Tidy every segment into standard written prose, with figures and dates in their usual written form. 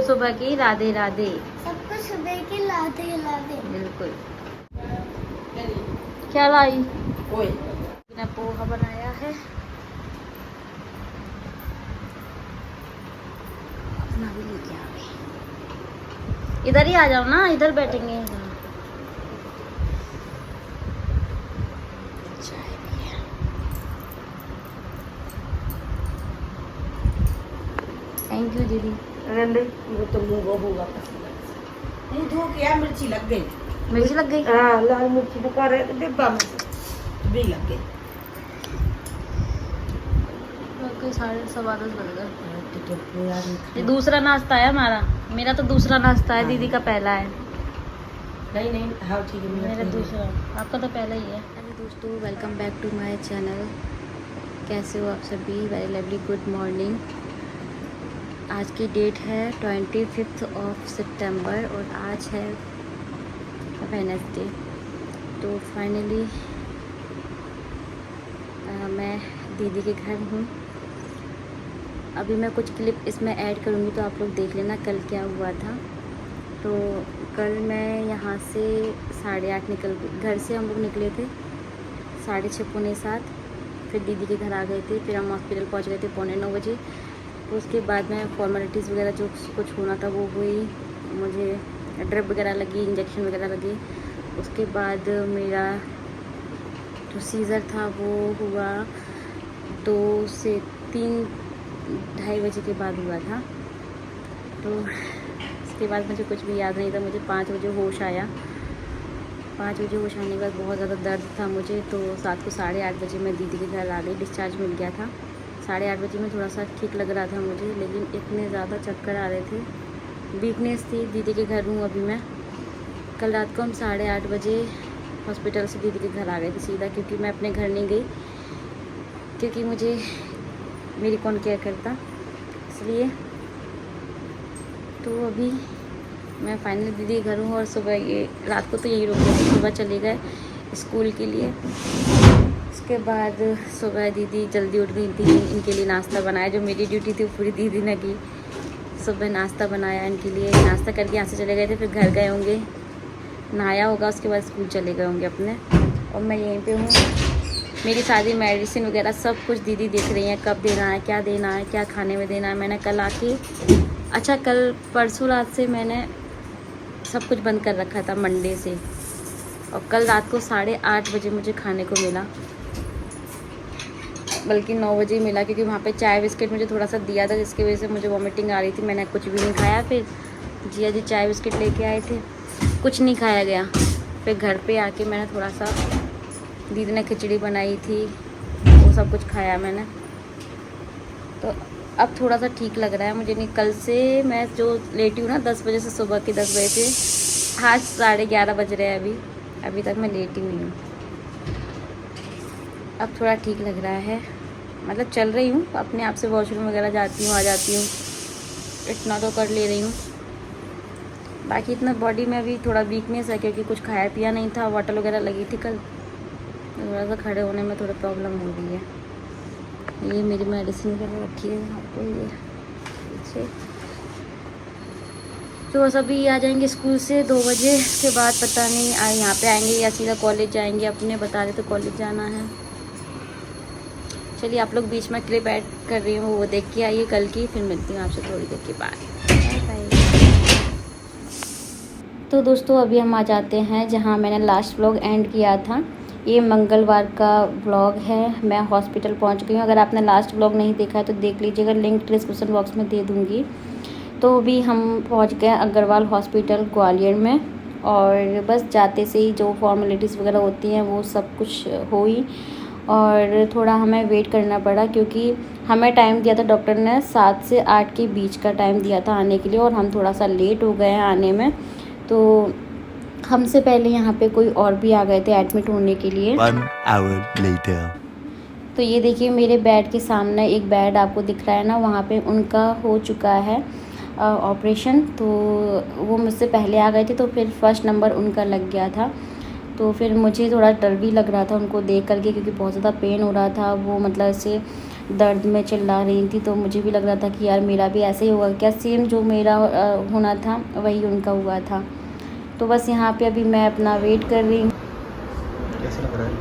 सुबह की राधे राधे। सबको सुबह की राधे राधे। बिल्कुल। क्या लाई? पोहा बनाया है। अपना भी लेके आ गए। इधर ही आ जाओ ना, इधर बैठेंगे। चाय भी है। थैंक यू दीदी। वो तो मुंह होगा, मुंह धो गया, मिर्ची लग गई। मिर्ची लग गई? हाँ, लाल मिर्ची पका रहे थे डिब्बा में, भी लग गई। कोई 10:15 बज गए। ये दूसरा नाश्ता है हमारा। मेरा तो दूसरा नाश्ता है, दीदी का पहला है। नहीं हाँ ठीक है, मेरा दूसरा, आपका तो पहला ही है। हेलो दोस्तों, welcome back to my channel. कैसे हो आप सभी? Very lovely good morning. आज की डेट है 25 सितंबर और आज है वेडनेसडे। तो फाइनली मैं दीदी के घर हूँ। अभी मैं कुछ क्लिप इसमें ऐड करूँगी तो आप लोग देख लेना कल क्या हुआ था। तो कल मैं यहाँ से 8:30 निकल गई। घर से हम लोग निकले थे 6:30 पौने 7। फिर दीदी के घर आ गए थे। फिर हम हॉस्पिटल पहुँच गए थे 8:45 बजे। उसके बाद में फॉर्मेलिटीज़ वगैरह जो कुछ होना था वो हुई। मुझे ड्रिप वगैरह लगी, इंजेक्शन वगैरह लगे। उसके बाद मेरा जो सीज़र था वो हुआ 2 से 3 ढाई बजे के बाद हुआ था। तो उसके बाद मुझे कुछ भी याद नहीं था। मुझे 5 बजे होश आया। 5 बजे होश आने के बाद बहुत ज़्यादा दर्द था मुझे। तो 8:30 बजे मैं दीदी के घर आ गई। डिस्चार्ज मिल गया था 8:30 बजे में। थोड़ा सा ठीक लग रहा था मुझे, लेकिन इतने ज़्यादा चक्कर आ रहे थे, वीकनेस थी। दीदी के घर हूँ अभी मैं। कल रात को हम 8:30 बजे हॉस्पिटल से दीदी के घर आ गए थे सीधा, क्योंकि मैं अपने घर नहीं गई, क्योंकि मुझे मेरी कौन केयर करता, इसलिए। तो अभी मैं फाइनली दीदी के घर हूँ। और सुबह ये रात को तो यही रुक गए थे, सुबह चले गए स्कूल के लिए। उसके बाद सुबह दीदी जल्दी उठ गई थी, इनके लिए नाश्ता बनाया। जो मेरी ड्यूटी थी वो पूरी दीदी ने की। सुबह नाश्ता बनाया इनके लिए, नाश्ता करके यहाँ से चले गए थे। फिर घर गए होंगे, नहाया होगा, उसके बाद स्कूल चले गए होंगे अपने। और मैं यहीं पे हूँ। मेरी सारी मेडिसिन वगैरह सब कुछ दीदी देख रही हैं, कब देना है, क्या देना है, क्या खाने में देना है। मैंने कल आके, अच्छा कल परसों रात से मैंने सब कुछ बंद कर रखा था, मंडे से। और कल रात को 8:30 बजे मुझे खाने को मिला, बल्कि 9 बजे मिला, क्योंकि वहाँ पे चाय बिस्किट मुझे थोड़ा सा दिया था, जिसकी वजह से मुझे वॉमिटिंग आ रही थी। मैंने कुछ भी नहीं खाया। फिर जिया जी चाय बिस्किट लेके आए थे, कुछ नहीं खाया गया। फिर घर पे आके मैंने थोड़ा सा, दीदी ने खिचड़ी बनाई थी, वो सब कुछ खाया मैंने। तो अब थोड़ा सा ठीक लग रहा है मुझे। नहीं, कल से मैं जो लेटी हूँ ना 10 बजे से, सुबह के 10 बजे से आज 11:30 बज रहे हैं अभी तक मैं लेटी हुई हूँ। अब थोड़ा ठीक लग रहा है, मतलब चल रही हूँ अपने आप से, वॉशरूम वगैरह जाती हूँ, आ जाती हूँ, इतना तो कर ले रही हूँ। बाकी इतना बॉडी में अभी थोड़ा वीकनेस है, क्योंकि कुछ खाया पिया नहीं था, वाटर वगैरह लगी थी कल। थोड़ा सा खड़े होने में थोड़ा प्रॉब्लम हो रही है। ये मेरी मेडिसिन वगैरह रखी है यहाँ पे, ये पीछे। तो सभी आ जाएंगे स्कूल से 2 बजे। उसके बाद पता नहीं यहाँ पे आएंगे या सीधा कॉलेज जाएंगे। अपने बता रहे तो कॉलेज जाना है। चलिए, आप लोग बीच में क्लिप ऐड कर रही हूँ, वो देख के आइए कल की। फिर मिलती हूँ आपसे थोड़ी देर के बाद। Bye bye. तो दोस्तों अभी हम आ जाते हैं जहाँ मैंने लास्ट व्लॉग एंड किया था। ये मंगलवार का व्लॉग है। मैं हॉस्पिटल पहुँच गई हूँ। अगर आपने लास्ट व्लॉग नहीं देखा है तो देख लीजिएगा, लिंक डिस्क्रिप्शन बॉक्स में दे दूँगी। तो अभी हम पहुँच गए अग्रवाल हॉस्पिटल ग्वालियर में। और बस जाते से ही जो फॉर्मेलिटीज़ वगैरह होती हैं वो सब कुछ हुई। और थोड़ा हमें वेट करना पड़ा, क्योंकि हमें टाइम दिया था डॉक्टर ने 7 से 8 के बीच का टाइम दिया था आने के लिए, और हम थोड़ा सा लेट हो गए हैं आने में। तो हमसे पहले यहाँ पे कोई और भी आ गए थे एडमिट होने के लिए। 1 hour later. तो ये देखिए मेरे बेड के सामने एक बेड आपको दिख रहा है ना, वहाँ पे उनका हो चुका है ऑपरेशन। तो वो मुझसे पहले आ गए थे, तो फिर फर्स्ट नंबर उनका लग गया था। तो फिर मुझे थोड़ा डर भी लग रहा था उनको देख करके, क्योंकि बहुत ज़्यादा पेन हो रहा था। वो मतलब ऐसे दर्द में चिल्ला रही थी। तो मुझे भी लग रहा था कि यार मेरा भी ऐसे ही होगा क्या, सेम जो मेरा होना था वही उनका हुआ था। तो बस यहाँ पे अभी मैं अपना वेट कर रही हूँ। कैसा लग रहा है?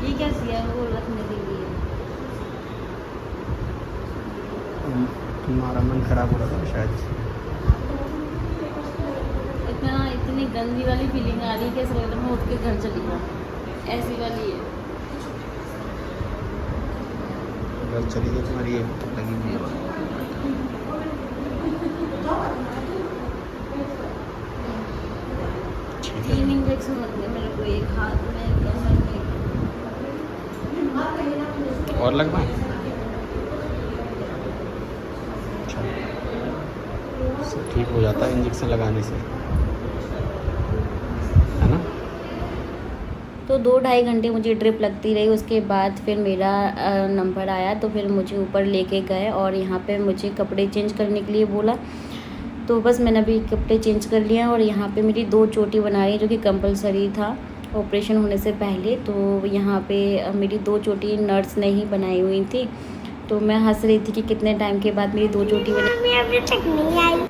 ये क्या सिया वो रखने के लिए? तुम्हारा मन खराब हो रहा था शायद। इतनी गंदी वाली फीलिंग आ रही है कि ऐसा लग रहा है मैं उठ के घर चली जाऊँ, ऐसी वाली है। बस चली गई तुम्हारी ये लगी हुई है। 3 इंजेक्शन लग गए मेरे को, एक हाथ में एक कमर में। और लगवाएं? अच्छा, सब ठीक हो जाता है इंजेक्शन लगाने से, है ना? तो 2-2.5 घंटे मुझे ड्रिप लगती रही। उसके बाद फिर मेरा नंबर आया तो फिर मुझे ऊपर लेके गए और यहाँ पे मुझे कपड़े चेंज करने के लिए बोला। तो बस मैंने अभी कपड़े चेंज कर लिए हैं और यहाँ पे मेरी 2 चोटी बना रही है जो कि कंपलसरी था ऑपरेशन होने से पहले। तो यहाँ पे मेरी 2 चोटी नर्स ने ही बनाई हुई थी। तो मैं हंस रही थी कि कितने टाइम के बाद मेरी 2 चोटी बनी।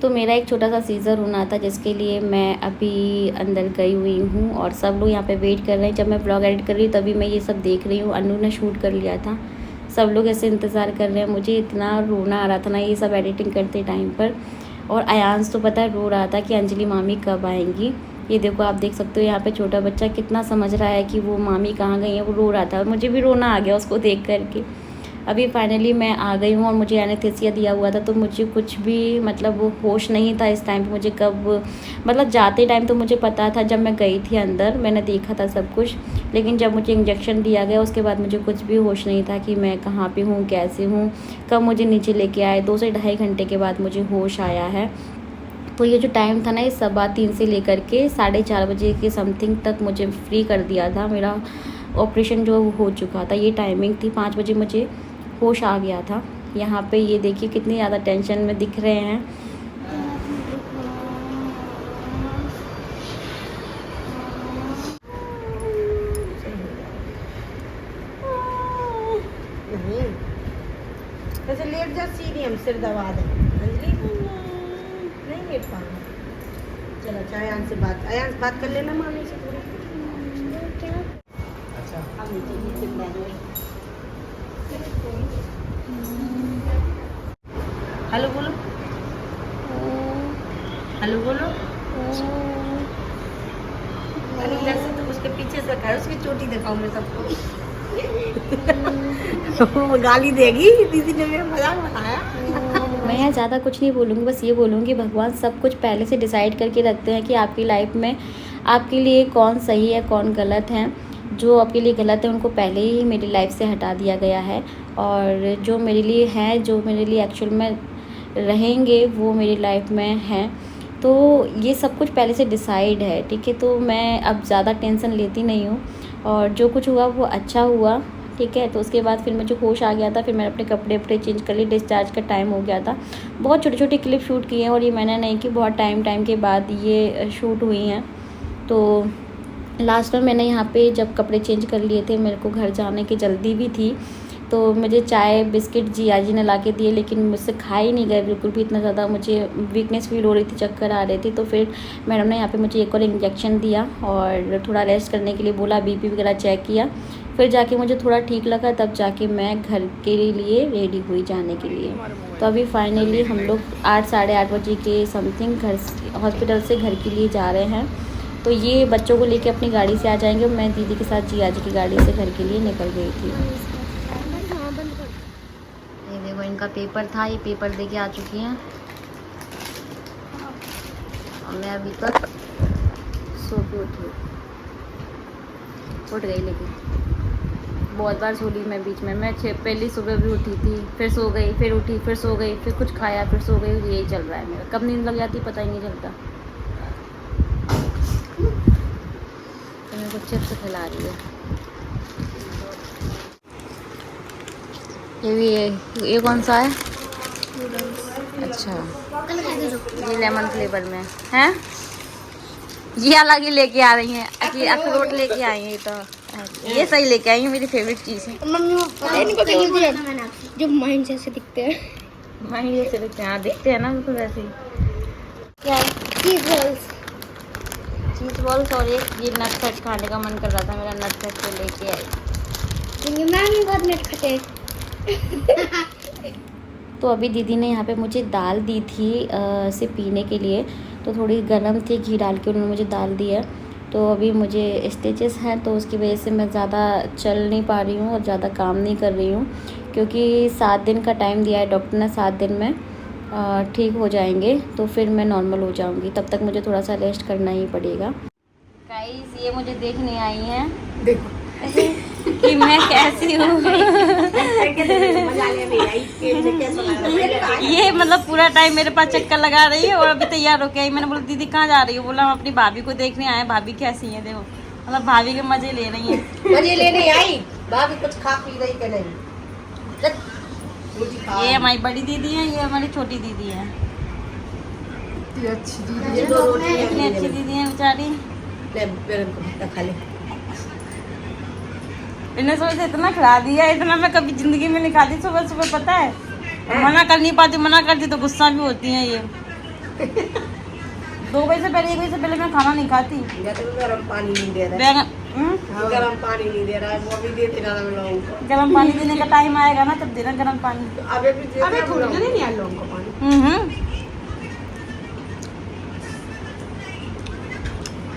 तो मेरा एक छोटा सा सीज़र होना था जिसके लिए मैं अभी अंदर गई हुई हूँ और सब लोग यहाँ पे वेट कर रहे हैं। जब मैं ब्लॉग एडिट कर रही हूँ तभी मैं ये सब देख रही हूँ। अनु ने शूट कर लिया था, सब लोग ऐसे इंतज़ार कर रहे हैं। मुझे इतना रोना आ रहा था ना ये सब एडिटिंग करते टाइम पर। और अयांश तो पता है रो रहा था कि अंजलि मामी कब आएंगी। ये देखो आप देख सकते हो यहाँ पे छोटा बच्चा कितना समझ रहा है कि वो मामी कहाँ गई है, वो रो रहा था। मुझे भी रोना आ गया उसको देख करके। अभी फाइनली मैं आ गई हूँ और मुझे एनेस्थीसिया दिया हुआ था तो मुझे कुछ भी मतलब वो होश नहीं था इस टाइम पे। मुझे कब मतलब जाते टाइम तो मुझे पता था, जब मैं गई थी अंदर मैंने देखा था सब कुछ, लेकिन जब मुझे इंजेक्शन दिया गया उसके बाद मुझे कुछ भी होश नहीं था कि मैं कहाँ पे हूँ, कैसे हूँ, कब मुझे नीचे लेके आए। 2 से 2.5 घंटे के बाद मुझे होश आया है। तो ये जो टाइम था ना ये 3:15 से लेकर के 4:30 बजे के समथिंग तक मुझे फ्री कर दिया था। मेरा ऑपरेशन जो हो चुका था ये टाइमिंग थी। 5 बजे मुझे होश आ गया था। यहाँ पे ये देखिए कितनी ज़्यादा टेंशन में दिख रहे हैं। नहीं वैसे लेट जा, सीधी हम सिर दबा दें। अंजलि नहीं लेट पाऊंगा। चलो अच्छा अयांश बात कर लेना मामी से पूरी। अच्छा, अब नीचे हेलो बोलो, हेलो बोलो। अरे इधर से तो उसके पीछे से कर, उसकी चोटी दिखाऊं मैं सबको। वो गाली देगी, दीदी ने मेरा मजाक बनाया। मैं यहाँ ज़्यादा कुछ नहीं बोलूँगी, बस ये बोलूँगी भगवान सब कुछ पहले से डिसाइड करके रखते हैं कि आपकी लाइफ में आपके लिए कौन सही है कौन गलत है। जो आपके लिए गलत है उनको पहले ही मेरी लाइफ से हटा दिया गया है और जो मेरे लिए है, जो मेरे लिए एक्चुअल में रहेंगे वो मेरी लाइफ में हैं। तो ये सब कुछ पहले से डिसाइड है, ठीक है। तो मैं अब ज़्यादा टेंशन लेती नहीं हूँ और जो कुछ हुआ वो अच्छा हुआ, ठीक है। तो उसके बाद फिर मुझे होश आ गया था, फिर मैंने अपने कपड़े चेंज कर लिए, डिस्चार्ज का टाइम हो गया था। बहुत छोटे छोटे क्लिप शूट किए हैं और ये मैंने नहीं कि बहुत टाइम के बाद ये शूट हुई हैं। तो लास्ट में मैंने यहाँ पे जब कपड़े चेंज कर लिए थे, मेरे को घर जाने की जल्दी भी थी, तो मुझे चाय बिस्किट जिया जी ने ला के दिए, लेकिन मुझसे खा ही नहीं गए बिल्कुल भी। इतना ज़्यादा मुझे वीकनेस फील हो रही थी, चक्कर आ रही थी। तो फिर मैडम ने यहाँ पे मुझे एक और इंजेक्शन दिया और थोड़ा रेस्ट करने के लिए बोला, बीपी वगैरह चेक किया। फिर जाके मुझे थोड़ा ठीक लगा, तब जाके मैं घर के लिए रेडी हुई जाने के लिए। तो अभी फाइनली हम लोग 8 साढ़े 8 बजे के समथिंग घर हॉस्पिटल से घर के लिए जा रहे हैं। तो ये बच्चों को लेके अपनी गाड़ी से आ जाएंगे। मैं दीदी के साथ जिया जी की गाड़ी से घर के लिए निकल गई थी। ये देखो इनका पेपर था, ये पेपर दे के आ चुकी हैं और मैं अभी तक सो के उठ गई, लेकिन बहुत बार सो ली मैं बीच में। मैं पहली सुबह भी उठी थी, फिर सो गई, फिर उठी, फिर सो गई, फिर कुछ खाया, फिर सो गई। यही चल रहा है मेरा, कब नींद लग जाती पता ही नहीं चलता। तो मेरे को चिप्स खिला रही है। ये भी है, ये कौन सा है? अच्छा, ये लेमन फ्लेवर में है। ये अलग ही लेके आ रही हैं, अखरोट लेके आई हैं। ये तो ये सही लेके आई है, मेरी फेवरेट चीज़ है। मम्मी को पता है इनको क्या बोलते हैं, जो माइंड जैसे दिखते हैं। माइंड जैसे दिखते हैं, दिखते हैं ना बिल्कुल वैसे ही। क्या चीज बॉल्स। चीज़ बॉल्स और एक ये नट सेट खाने का मन कर रहा था मेरा, नट सेट तो लेके आई। क्योंकि मैं भी बहुत नट खाते। तो अभी दीदी ने यहाँ पे मुझे दाल दी थी से पीने के लिए, तो थोड़ी गर्म थी, घी डाल के उन्होंने मुझे दाल दी है। तो अभी मुझे स्टिचेस हैं तो उसकी वजह से मैं ज़्यादा चल नहीं पा रही हूँ और ज़्यादा काम नहीं कर रही हूँ, क्योंकि 7 दिन का टाइम दिया है डॉक्टर ने। 7 दिन में ठीक हो जाएंगे तो फिर मैं नॉर्मल हो जाऊँगी, तब तक मुझे थोड़ा सा रेस्ट करना ही पड़ेगा। गाइस ये मुझे देखने आई हैं, देखो कि मैं कैसी हूँ। ये मतलब पूरा टाइम मेरे पास चक्कर लगा रही है और अभी तैयार होके आई। मैंने बोला दीदी कहाँ जा रही हो? बोला हम अपनी भाभी को देखने आए, भाभी कैसी है देखो, मतलब भाभी के मजे ले रही है। मजे लेने आई भाभी, कुछ खा पी रही कि नहीं? ये हमारी बड़ी दीदी है, ये हमारी छोटी दीदी है। ये 2 रोटी इतनी अच्छी दीदी है बेचारी। खा ले। इन्हें सुबह से इतना खिला दिया, इतना मैं कभी जिंदगी में नहीं खाती सुबह सुबह, पता है। मना कर नहीं पाती, मना करती तो गुस्सा भी होती हैं ये। 2 बजे से पहले, 1 बजे से पहले मैं खाना नहीं खाती। गरम पानी नहीं दे रहा है, गरम पानी नहीं दे रहा है, वो भी देते ना लोगों को। गरम पानी देने का टाइम आएगा ना तब देना गरम पानी। अबे थोड़ी देर नहीं आया लोगों को पानी।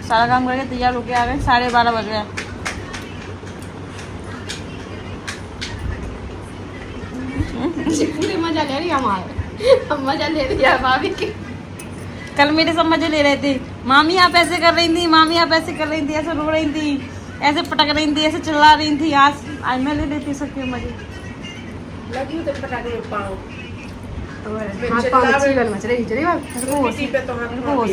सारा काम करके तैयार होके आ गए, 12:30 बज गए। पूरे मजा ले रही हमारे, हम मजा ले रही है भाभी की। कल मेरे सब मजे ले रहे थे, मामी आप ऐसे कर रही थी, मामी आप ऐसे कर रही थी, ऐसे रो रही थी, ऐसे पटक रही थी, ऐसे चिल्ला रही थी। आज मैं ले लेती सबके मजे। लगी तो पटाखे में पाओ। हाथ पाँव अच्छी गल मच रही चली बात। मेरे को होश ही नहीं था, मेरे को होश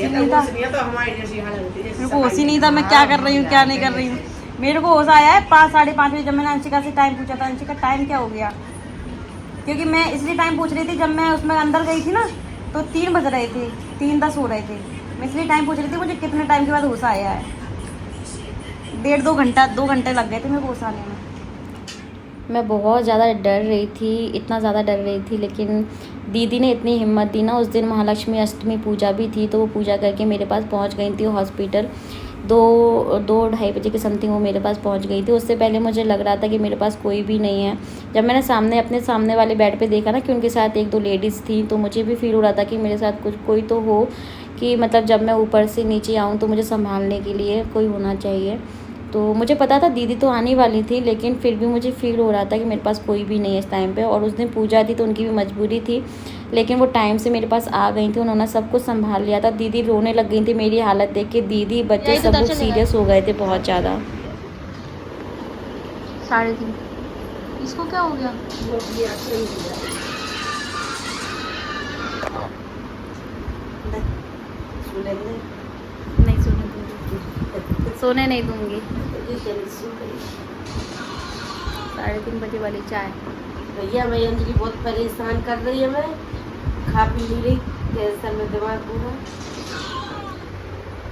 ही नहीं था मैं क्या कर रही हूँ क्या नहीं कर रही हूँ। मेरे को होश आया है 5, 5:30 बजे, जब मैंने अंशिका से टाइम पूछा था, अंशिका टाइम क्या हो गया, क्योंकि मैं इसलिए टाइम पूछ रही थी, जब मैं उसमें अंदर गई थी ना तो 3 बज रहे थे, 3:10 हो रहे थे। मैं इसलिए टाइम पूछ रही थी मुझे कितने टाइम के बाद होश आया है। 2 घंटे लग गए थे मेरे को होश आने में। मैं बहुत ज़्यादा डर रही थी, इतना ज़्यादा डर रही थी, लेकिन दीदी ने इतनी हिम्मत दी ना। उस दिन महालक्ष्मी अष्टमी पूजा भी थी, तो वो पूजा करके मेरे पास पहुंच गई थी हॉस्पिटल। 2-2:30 बजे के समथिंग वो मेरे पास पहुंच गई थी। उससे पहले मुझे लग रहा था कि मेरे पास कोई भी नहीं है। जब मैंने अपने सामने वाले बेड पे देखा ना कि उनके साथ 1-2 लेडीज़ थी, तो मुझे भी फील हो रहा था कि मेरे साथ कोई तो हो, कि मतलब जब मैं ऊपर से नीचे आऊँ तो मुझे संभालने के लिए कोई होना चाहिए। तो मुझे पता था दीदी तो आने वाली थी, लेकिन फिर भी मुझे फील हो रहा था कि मेरे पास कोई भी नहीं है इस टाइम पे। और उस दिन पूजा थी तो उनकी भी मजबूरी थी, लेकिन वो टाइम से मेरे पास आ गई थी, उन्होंने सब कुछ संभाल लिया था। दीदी रोने लग गई थी मेरी हालत देख के, दीदी बच्चे सब लोग सीरियस हो गए थे बहुत ज़्यादा। 3:30 इसको क्या हो गया? नहीं सोने दूँगी, सोने नहीं दूँगी। 3:30 बजे वाली चाय। भैया मैं अंजलि बहुत परेशान कर रही है, मैं खा पी नहीं रही, टेंशन में दिमाग पूरा।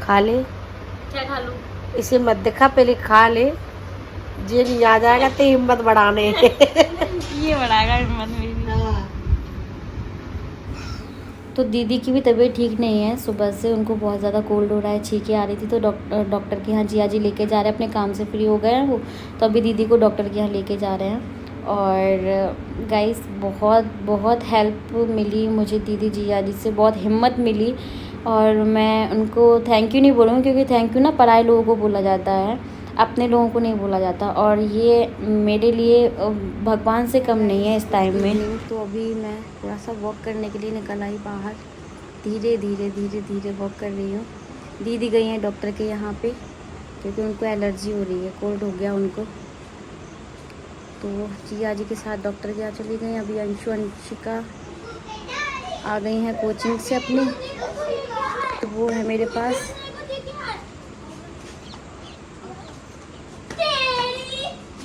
खा ले, क्या खा लूँ? इसे मत दिखा, पहले खा ले, जे नहीं आ जाएगा तो हिम्मत बढ़ाने। ये बढ़ाएगा हिम्मत मेरी। तो दीदी की भी तबीयत ठीक नहीं है, सुबह से उनको बहुत ज़्यादा कोल्ड हो रहा है, छींकें आ रही थी। तो डॉक्टर के यहाँ जिया जी लेके जा रहे हैं, अपने काम से फ्री हो गए हैं वो, तो अभी दीदी को डॉक्टर के यहाँ लेके जा रहे हैं। और गाइस बहुत हेल्प मिली मुझे दीदी जिया जी से, बहुत हिम्मत मिली। और मैं उनको थैंक यू नहीं बोलूँगी, क्योंकि थैंक यू ना पराए लोगों को बोला जाता है, अपने लोगों को नहीं बोला जाता। और ये मेरे लिए भगवान से कम नहीं है इस टाइम में। तो अभी मैं थोड़ा सा वॉक करने के लिए निकल आई बाहर, धीरे धीरे वॉक कर रही हूँ। दीदी गई हैं डॉक्टर के यहाँ पे, क्योंकि उनको एलर्जी हो रही है, कोल्ड हो गया उनको। तो जिया जी के साथ डॉक्टर के यहाँ चली गई। अभी अंशिका आ गई हैं कोचिंग से अपनी, तो वो है मेरे पास।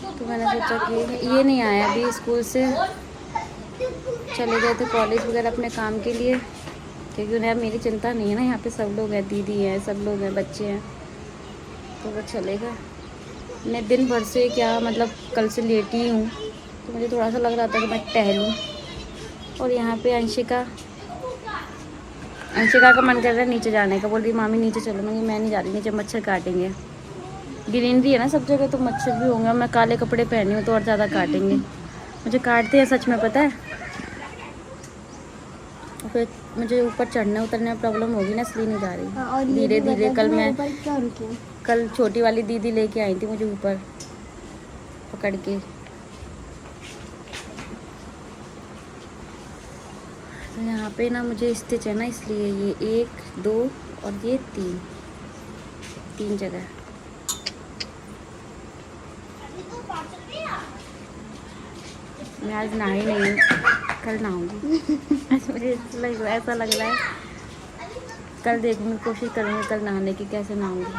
तो मैंने सोचा कि ये नहीं आया अभी स्कूल से, चले गए थे कॉलेज वगैरह अपने काम के लिए, क्योंकि उन्हें अब मेरी चिंता नहीं है ना, यहाँ पे सब लोग हैं, दीदी हैं, सब लोग हैं, बच्चे हैं, तो वो चलेगा। मैं दिन भर से क्या मतलब कल से लेटी हूँ, तो मुझे थोड़ा सा लग रहा था कि मैं टहलूँ। और यहाँ पे अंशिका का मन कर रहा है नीचे जाने का, बोल रही मामी नीचे चलो। मैं नहीं जा रही, नीचे मच्छर काटेंगे। ग्रीनरी है ना सब जगह, तो मच्छर भी होंगे। मैं काले कपड़े पहनी हूँ तो और ज़्यादा काटेंगे। मुझे काटते हैं सच में, पता है। और फिर मुझे ऊपर चढ़ने उतरने में प्रॉब्लम होगी ना, इसलिए नहीं जा रही। धीरे धीरे कल छोटी वाली दीदी लेके आई थी मुझे ऊपर पकड़ के। तो यहाँ पे ना मुझे स्टिच है ना, इसलिए ये 1 2 और ये 3 जगह। मैं आज नहाई नहीं हूँ, कल नहाऊंगी। आज मुझे ऐसा लग रहा है, कल देखूंगी, कोशिश करूँगी कल नहाने की, कैसे नहाऊंगी।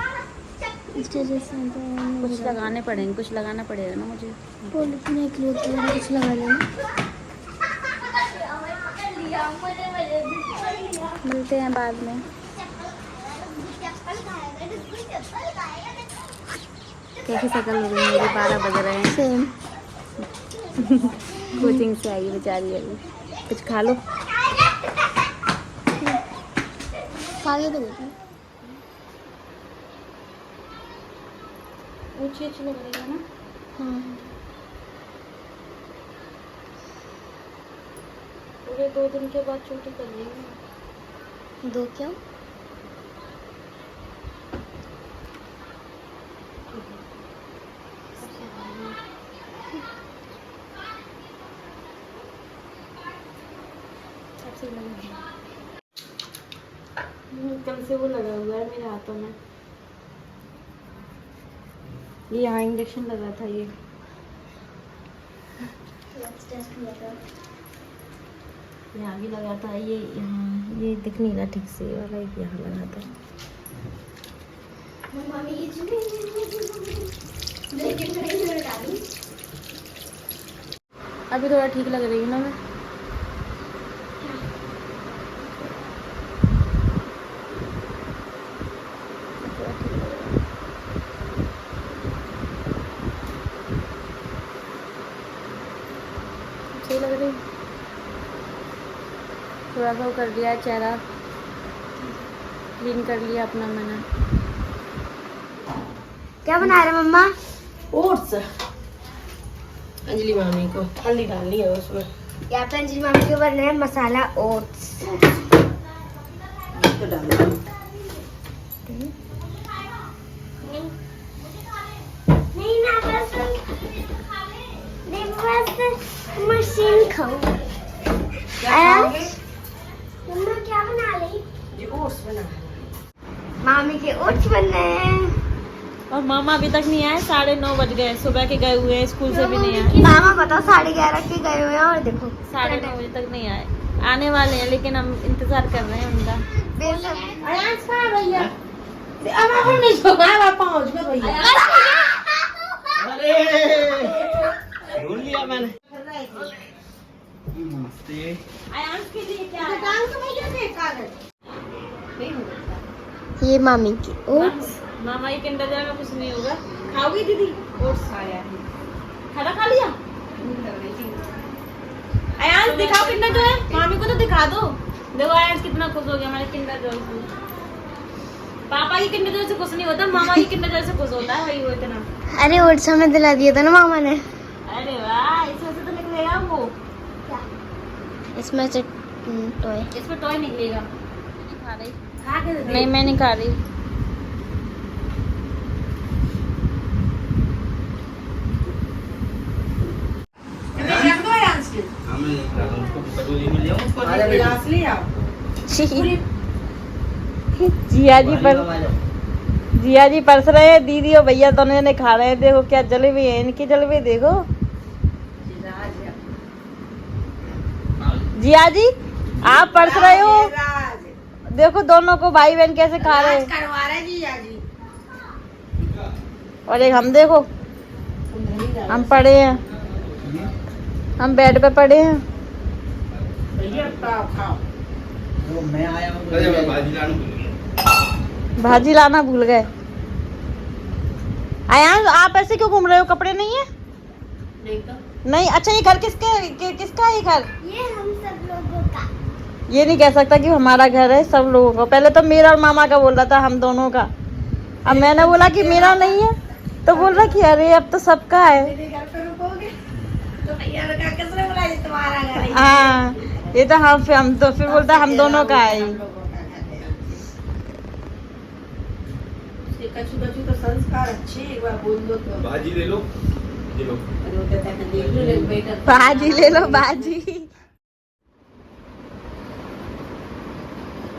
कुछ लगाने पड़ेंगे, कुछ लगाना पड़ेगा ना मुझे। कुछ लगा लेना। मिलते हैं बाद में। कैसी शक्ल हो गई मेरी, 12 बज रहे हैं। सेम। कोचिंग से आई बेचारी अभी। कुछ खा लो। खा लो तो बेटा। ऊँची अच्छी लग रही है ना। हाँ। पूरे 2 दिन के बाद छुट्टी कर रही हूँ। 2 क्या? कल से वो लगा हुआ है मेरे हाथों में। ये यहाँ इंजेक्शन लगा था ये। यहाँ भी लगा था ये, यहाँ ये दिख नहीं रहा ठीक से वाला, यहाँ लगा था। अभी थोड़ा ठीक लग रही है ना मैं। सही लग रही। थोड़ा सा कर लिया चेहरा, क्लीन कर लिया अपना मैंने। क्या बना रहे मम्मा? ओट्स। अंजलि मामी को हल्दी डालनी है उसमें। यहाँ पे अंजलि मामी के बन रहे हैं मसाला ओट्स। तो डाल दो। नहीं ना, बस मशीन खाऊं। मम्मा क्या बना रही? ये ओट्स बना है। मामी के ओट्स बन रहे हैं। और मामा अभी तक नहीं आए, 9:30 बज गए। सुबह के गए हुए हैं, स्कूल से भी नहीं आए। मामा बताओ 11:30 के गए हुए हैं और देखो 9:30 बजे तक नहीं आए। आने वाले हैं लेकिन हम इंतजार कर रहे हैं उनका। भैया अब नहीं सोना, अब पहुंच गए भैया। अरे ढूंढ लिया मैंने। नमस्ते। आयांश के लिए क्या ये मामी की ओट्स। मामा ये किंडर जॉय में कुछ नहीं होगा। खाओगी दीदी? ओट्स खाया है। खाना खा लिया? आयांश दिखाओ किंडर जॉय, मामी को तो दिखा दो। देखो आयांश कितना खुश हो गया हमारे किंडर जॉय से। पापा की किंडर जॉय से खुश नहीं होता, मामा की किंडर जॉय से खुश होता है। वही वो इतना। अरे ओट्स हमें दिला दिया था ना मामा ने। अरे वाह, इसमें से तो निकलेगा वो। इसमें से टॉय। इसमें टॉय निकलेगा। खा रही? खा के नहीं मैं नहीं खा रही। जिया जी परस रहे हैं, दीदी और भैया दोनों जने खा रहे हैं। देखो क्या जलेबी है इनकी, जलेबी देखो। जिया जी आप परस रहे हो, देखो दोनों को भाई बहन कैसे खा रहे हैं। और एक हम देखो, हम पड़े हैं, हम बेड पे पड़े हैं। मैं आया हूँ, भाजी लाना भूल गए। आयान आप ऐसे क्यों घूम रहे हो, कपड़े नहीं है? देख तो नहीं, अच्छा ये घर किसका है? किसका है ये घर? ये हम सब लोगों का। ये नहीं कह सकता कि हमारा घर है, सब लोगों का। पहले तो मेरा और मामा का बोल रहा था, हम दोनों का। अब मैंने बोला कि मेरा नहीं है, तो बोल रहा कि अरे अब तो सबका है। मेरे घर पे रुकोगे तो भैया ने कहा किसने बोला ये तुम्हारा घर है? हाँ, ये तो हम तो फिर बोलता हम दोनों का है। हम लोगों का घर है। ये कछु कछु तो संस्कार अच्छे हैं, एक बार बोल दो तो। भाजी ले लो, ये लो। अरे वो कहता है देख लो, एक बेटा बाजी ले लो, बाजी।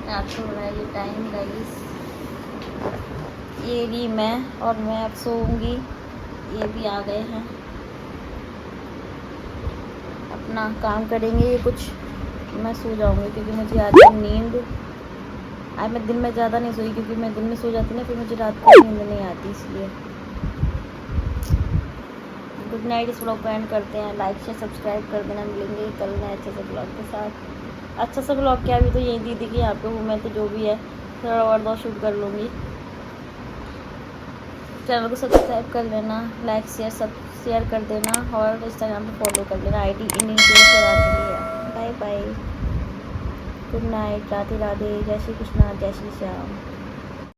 आपको हो रहा है ये टाइम गाइस, ये भी मैं और मैं अब सोऊंगी। ये भी आ गए हैं, अपना काम करेंगे कुछ, मैं सो जाऊंगी क्योंकि मुझे आती है नींद। आज मैं दिन में ज़्यादा नहीं सोई क्योंकि मैं दिन में सो जाती ना, फिर मुझे रात को नींद नहीं आती, इसलिए। Good night. इस व्लॉग को एंड करते हैं। लाइक शेयर सब्सक्राइब कर देना। मिलेंगे कल नए अच्छे से व्लॉग के साथ। अच्छा सा व्लॉग क्या, अभी तो यही दीदी की यहाँ पे हूँ मैं, तो जो भी है थोड़ा और दो शूट कर लूँगी। चैनल को सब्सक्राइब कर लेना, लाइक शेयर सब शेयर कर देना, और इंस्टाग्राम पे फॉलो कर लेना। ID है। Bye bye, good night, Radhe Radhe, जय श्री कृष्णा, जय श्री श्याम।